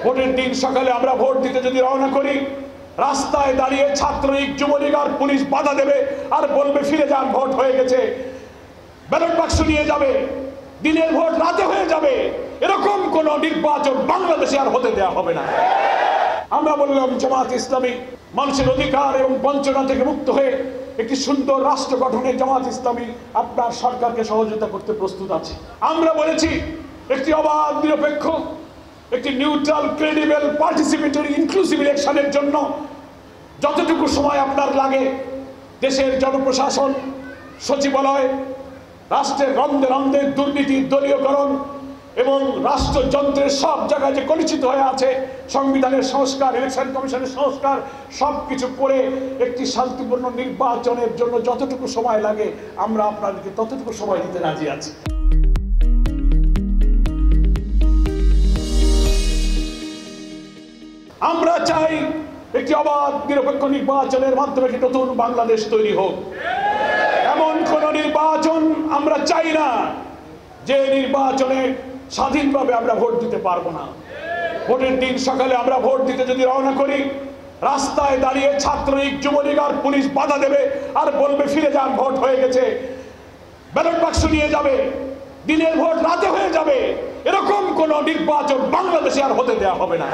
ভোটের দিন সকালে আমরা ভোট দিতে যদি রওনা করি, রাস্তায় দাঁড়িয়ে ছাত্রলীগ, যুবলীগ আর পুলিশ বাধা দেবে আর বলবে ফিরে যান, ভোট হয়ে গেছে, ব্যালট বাক্স নিয়ে যাবে, দিনের ভোট রাতে হয়ে যাবে। এরকম কোন নির্বাচন বাংলাদেশে আর হতে দেওয়া হবে না। আমরা বললাম জামাত ইসলামী মানুষের অধিকার এবং বঞ্চনা থেকে মুক্ত হয়ে একটি সুন্দর রাষ্ট্র গঠনে জামাত ইসলামী আপনার সরকারকে সহযোগিতা করতে প্রস্তুত আছে। আমরা বলেছি একটি অবাধ, নিরপেক্ষ, একটি নিউট্রাল, ক্রেডিবল, পার্টিসিপেটরি, ইনক্লুসিভ ইলেকশনের জন্য যতটুকু সময় আপনার লাগে দেশের জনপ্রশাসন, সচিবালয়, রাষ্ট্রের রন্ধে রন্ধে দুর্নীতি, দলীয়করণ এবং রাষ্ট্রযন্ত্রের সব জায়গায় যে কলুষিত হয়ে আছে, সংবিধানের সংস্কার, ইলেকশন কমিশনের সংস্কার, সবকিছু করে একটি শান্তিপূর্ণ নির্বাচনের জন্য যতটুকু সময় লাগে আমরা আপনাদেরকে ততটুকু সময় দিতে রাজি আছি। আমরা চাই একটি অবাধ, নিরপেক্ষ নির্বাচনের মাধ্যমে একটি নতুন বাংলাদেশ তৈরি হোক। এমন কোন নির্বাচন আমরা চাই না যে নির্বাচনে স্বাধীনভাবে আমরা ভোট দিতে পারবো না। ভোটের দিন সকালে আমরা ভোট দিতে যদি রওনা করি, রাস্তায় দাঁড়িয়ে ছাত্রলীগ, যুবলীগ আর পুলিশ বাধা দেবে আর বলবে ফিরে যান, ভোট হয়ে গেছে, ব্যালট বাক্স নিয়ে যাবে, দিনের ভোট রাতে হয়ে যাবে। এরকম কোন নির্বাচন বাংলাদেশে আর হতে দেওয়া হবে না।